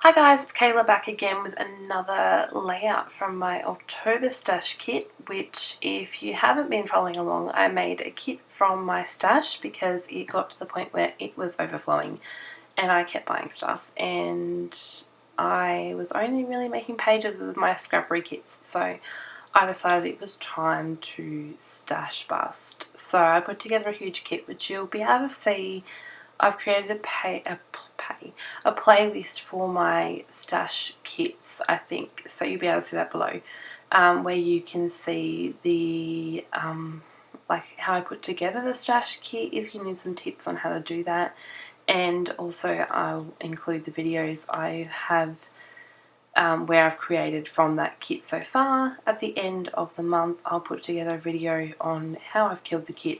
Hi guys, it's Kayla back again with another layout from my October stash kit, which if you haven't been following along, I made a kit from my stash because it got to the point where it was overflowing and I kept buying stuff and I was only really making pages with my scrappery kits, so I decided it was time to stash bust. So I put together a huge kit which you'll be able to see. I've created a playlist for my stash kits, I think, so you'll be able to see that below, where you can see the like how I put together the stash kit if you need some tips on how to do that, and also I'll include the videos I have where I've created from that kit so far. At the end of the month I'll put together a video on how I've killed the kit.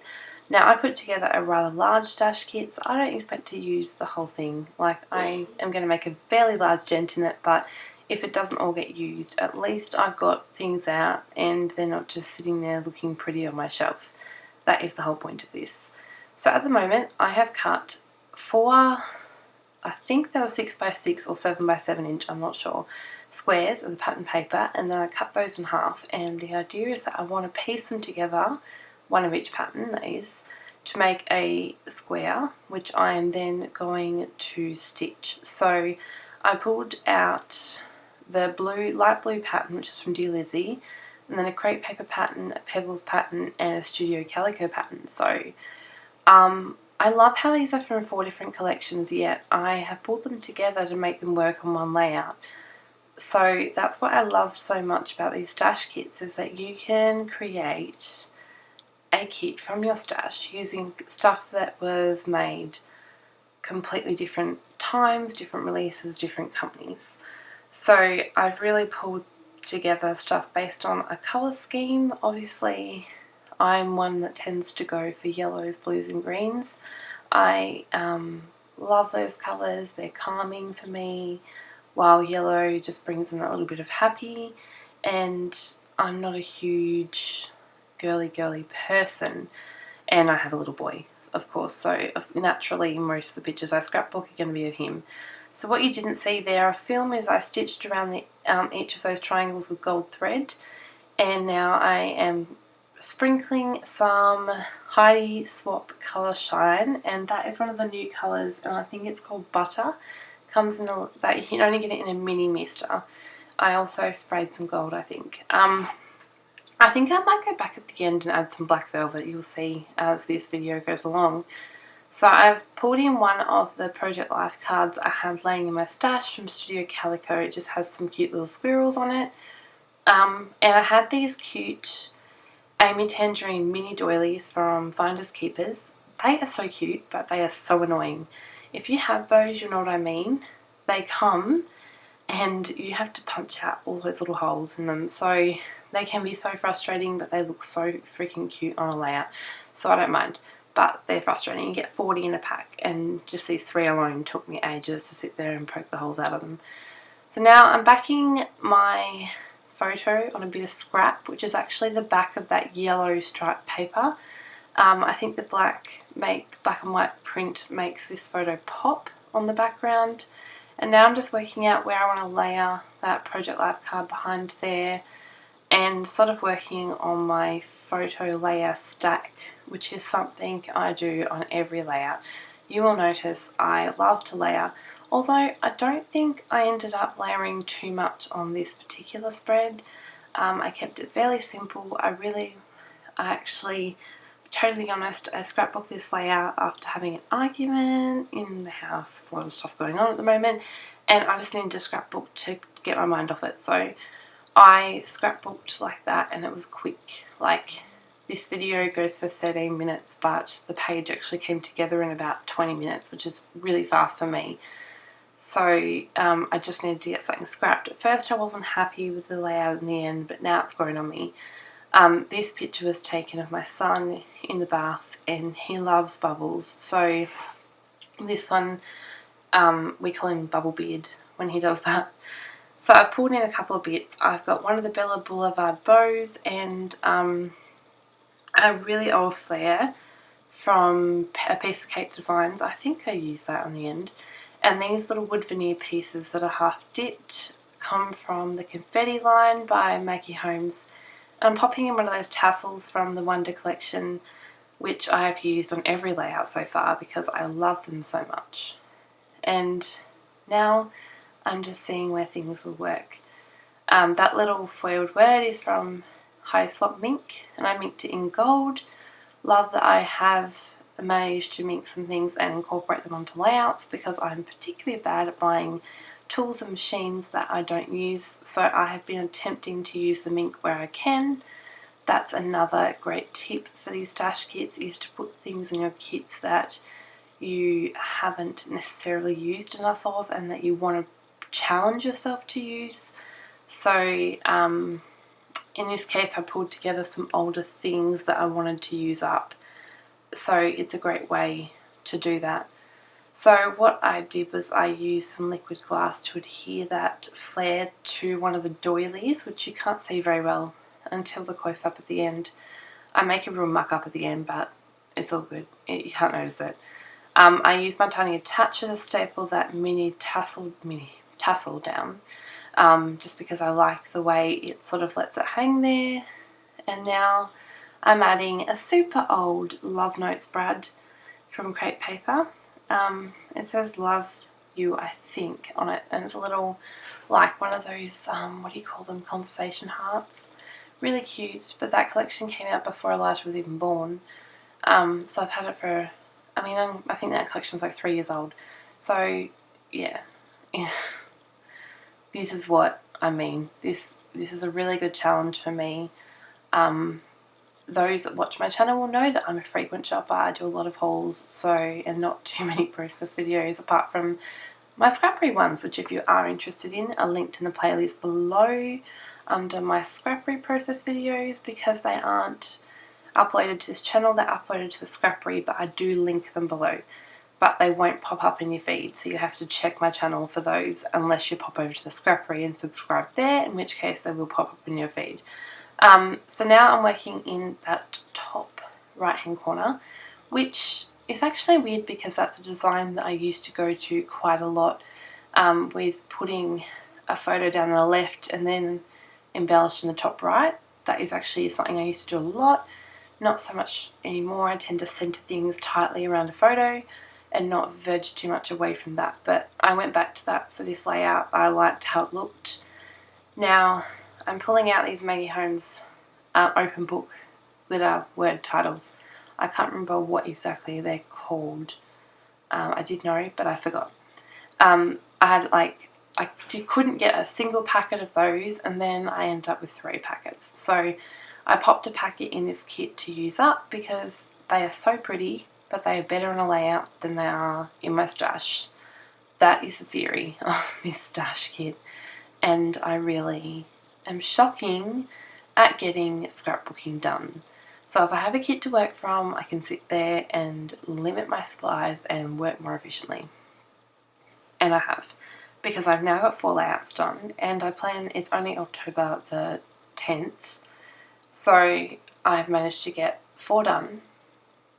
Now I put together a rather large stash kit, so I don't expect to use the whole thing. Like, I am going to make a fairly large dent in it, but if it doesn't all get used, at least I've got things out and they're not just sitting there looking pretty on my shelf. That is the whole point of this. So at the moment I have cut 4, I think they were 6x6 or 7x7 inch, I'm not sure, squares of the pattern paper, and then I cut those in half, and the idea is that I want to piece them together, one of each pattern that is, to make a square which I am then going to stitch. So I pulled out the light blue pattern, which is from Dear Lizzie, and then a crepe paper pattern, a pebbles pattern, and a studio calico pattern. So I love how these are from 4 different collections, yet I have pulled them together to make them work on one layout. So that's what I love so much about these stash kits, is that you can create a kit from your stash using stuff that was made completely different times, different releases, different companies. So I've really pulled together stuff based on a colour scheme. Obviously I'm one that tends to go for yellows, blues and greens. I love those colours, they're calming for me, while yellow just brings in that little bit of happy, and I'm not a huge girly person, and I have a little boy, of course, so naturally most of the pictures I scrapbook are going to be of him. So what you didn't see there, a film, is I stitched around each of those triangles with gold thread, and now I am sprinkling some Heidi Swap Colour Shine, and that is one of the new colours, and I think it's called Butter. Comes in that you can only get it in a mini mister. I also sprayed some gold, I think. I think I might go back at the end and add some black velvet. You'll see as this video goes along. So I've pulled in one of the Project Life cards I had laying in my stash from Studio Calico. It just has some cute little squirrels on it. And I had these cute Amy Tangerine mini doilies from Finders Keepers. They are so cute, but they are so annoying. If you have those, you know what I mean. They come and you have to punch out all those little holes in them. So they can be so frustrating, but they look so freaking cute on a layout. So I don't mind. But they're frustrating. You get 40 in a pack, and just these 3 alone took me ages to sit there and poke the holes out of them. So now I'm backing my photo on a bit of scrap, which is actually the back of that yellow striped paper. I think the black and white print makes this photo pop on the background. And now I'm just working out where I want to layer that Project Life card behind there, and sort of working on my photo layer stack, which is something I do on every layout. You will notice I love to layer, although I don't think I ended up layering too much on this particular spread. I kept it fairly simple. I actually, totally honest, I scrapbooked this layout after having an argument in the house. A lot of stuff going on at the moment, and I just needed to scrapbook to get my mind off it. So I scrapbooked like that, and it was quick. Like, this video goes for 13 minutes, but the page actually came together in about 20 minutes, which is really fast for me. So I just needed to get something scrapped. At first I wasn't happy with the layout in the end, but now it's grown on me. This picture was taken of my son in the bath, and he loves bubbles. So this one, we call him Bubble Beard when he does that. So I've pulled in a couple of bits. I've got one of the Bella Boulevard bows, and a really old flare from A Piece of Cake Designs. I think I used that on the end. And these little wood veneer pieces that are half dipped come from the Confetti line by Maggie Holmes. And I'm popping in one of those tassels from the Wonder collection, which I have used on every layout so far because I love them so much. And now I'm just seeing where things will work. That little foiled word is from Heidi Swap Mink, and I minked it in gold. Love that I have managed to mink some things and incorporate them onto layouts because I'm particularly bad at buying tools and machines that I don't use, so I have been attempting to use the mink where I can. That's another great tip for these stash kits, is to put things in your kits that you haven't necessarily used enough of and that you want to challenge yourself to use. So in this case I pulled together some older things that I wanted to use up, so it's a great way to do that. So what I did was I used some liquid glass to adhere that flare to one of the doilies, which you can't see very well until the close up at the end. I make a real muck up at the end, but it's all good, you can't notice it. I used my tiny attacher to staple that mini tassel down, just because I like the way it sort of lets it hang there. And now I'm adding a super old Love Notes brad from crepe paper. It says love you, I think, on it, and it's a little like one of those, what do you call them, conversation hearts. Really cute, but that collection came out before Elijah was even born. So I've had it for, I think that collection's like 3 years old. So yeah, this is what I mean. This is a really good challenge for me. Those that watch my channel will know that I'm a frequent shopper. I do a lot of hauls, and not too many process videos apart from my scrappery ones, which if you are interested in are linked in the playlist below under my scrappery process videos, because they aren't uploaded to this channel, they're uploaded to the scrappery, but I do link them below. But they won't pop up in your feed, so you have to check my channel for those unless you pop over to the scrappery and subscribe there, in which case they will pop up in your feed. So now I'm working in that top right hand corner, which is actually weird because that's a design that I used to go to quite a lot, with putting a photo down the left and then embellishing the top right. That is actually something I used to do a lot, not so much anymore. I tend to center things tightly around a photo and not verge too much away from that, but I went back to that for this layout. I liked how it looked. Now I'm pulling out these Maggie Holmes open book glitter word titles. I can't remember what exactly they're called. I did know, but I forgot. I had couldn't get a single packet of those, and then I ended up with 3 packets. So I popped a packet in this kit to use up because they are so pretty, but they are better in a layout than they are in my stash. That is the theory of this stash kit, and I really am shocking at getting scrapbooking done. So if I have a kit to work from, I can sit there and limit my supplies and work more efficiently. And I have, because I've now got 4 layouts done, and I plan, it's only October the 10th, so I've managed to get 4 done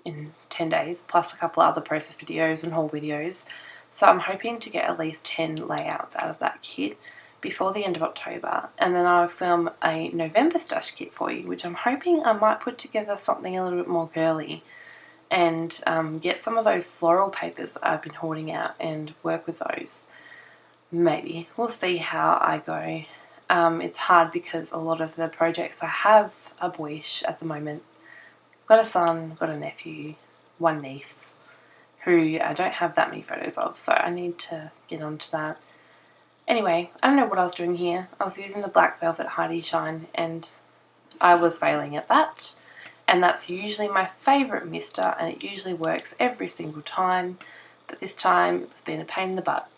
in 10 days, plus a couple of other process videos and haul videos. So I'm hoping to get at least 10 layouts out of that kit before the end of October, and then I'll film a November stash kit for you, which I'm hoping I might put together something a little bit more girly and get some of those floral papers that I've been hoarding out and work with those. Maybe. We'll see how I go. It's hard because a lot of the projects I have are boyish at the moment. Got a son, got a nephew, 1 niece, who I don't have that many photos of, so I need to get onto that. Anyway, I don't know what I was doing here. I was using the Black Velvet Heidi Shine, and I was failing at that. And that's usually my favourite mister, and it usually works every single time. But this time, it's been a pain in the butt.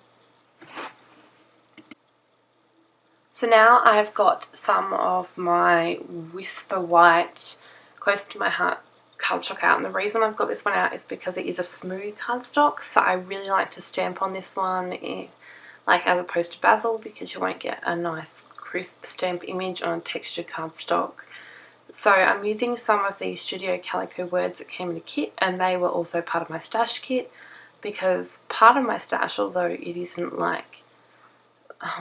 So now I've got some of my Whisper White Close to My Heart cardstock out, and the reason I've got this one out is because it is a smooth cardstock, so I really like to stamp on this one, like as opposed to basil, because you won't get a nice crisp stamp image on a textured cardstock. So I'm using some of these Studio Calico words that came in the kit, and they were also part of my stash kit. because part of my stash, although it isn't like,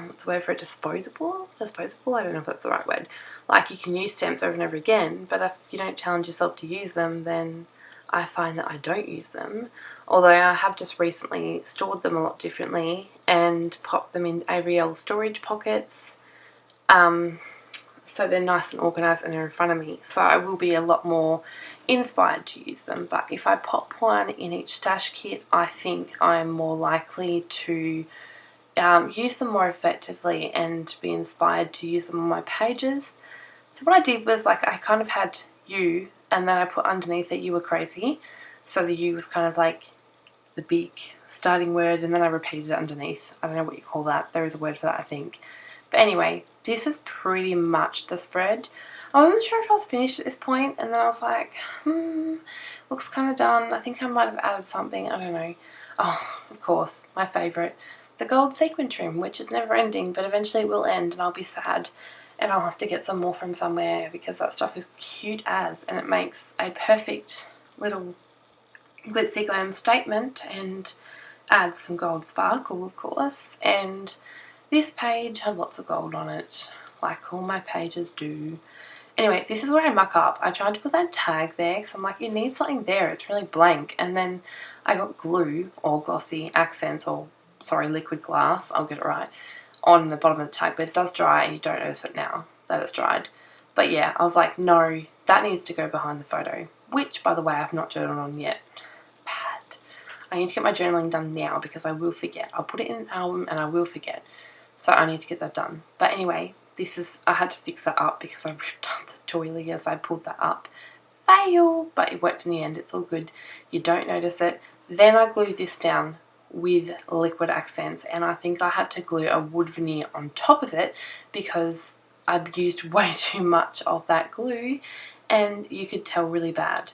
what's the word for it, disposable, I don't know if that's the right word, like you can use stamps over and over again, but if you don't challenge yourself to use them, then I find that I don't use them. Although I have just recently stored them a lot differently and popped them in AVL storage pockets, so they're nice and organised and they're in front of me, so I will be a lot more inspired to use them. But if I pop one in each stash kit, I think I'm more likely to use them more effectively and be inspired to use them on my pages. So what I did was, like, I kind of had you, and then I put underneath it "you were crazy", so the "you" was kind of like the big starting word, and then I repeated it underneath. I don't know what you call that. There is a word for that, I think. But anyway, this is pretty much the spread. I wasn't sure if I was finished at this point, and then I was like, looks kind of done. I think I might have added something. I don't know. Oh, of course, my favourite, the gold sequin trim, which is never ending, but eventually it will end and I'll be sad. And I'll have to get some more from somewhere because that stuff is cute as, and it makes a perfect little glitzy glam statement and adds some gold sparkle, of course. And this page had lots of gold on it, like all my pages do. Anyway, this is where I muck up. I tried to put that tag there because I'm like, it needs something there, it's really blank. And then I got glue, or glossy accents, or sorry, liquid glass, I'll get it right, on the bottom of the tag, but it does dry and you don't notice it now that it's dried. But yeah, I was like, no, that needs to go behind the photo, which, by the way, I've not journaled on yet. Bad. I need to get my journaling done now because I will forget. I'll put it in an album and I will forget. So I need to get that done. But anyway, I had to fix that up because I ripped up the doily as I pulled that up. Fail! But it worked in the end. It's all good. You don't notice it. Then I glued this down with liquid accents, and I think I had to glue a wood veneer on top of it because I've used way too much of that glue and you could tell really bad.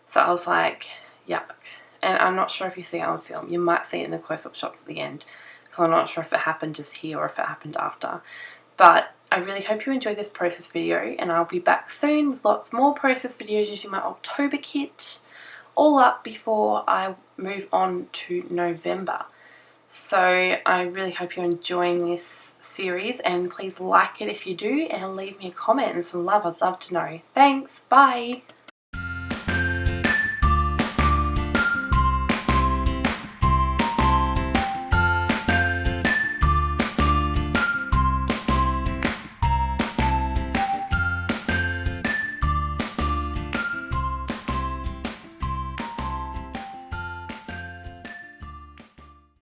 So I was like, yuck. And I'm not sure if you see it on film. You might see it in the close-up shots at the end because I'm not sure if it happened just here or if it happened after. But I really hope you enjoyed this process video, and I'll be back soon with lots more process videos using my October kit, all up before I move on to November. So I really hope you're enjoying this series, and please like it if you do, and leave me a comment and some love. I'd love to know. Thanks, bye!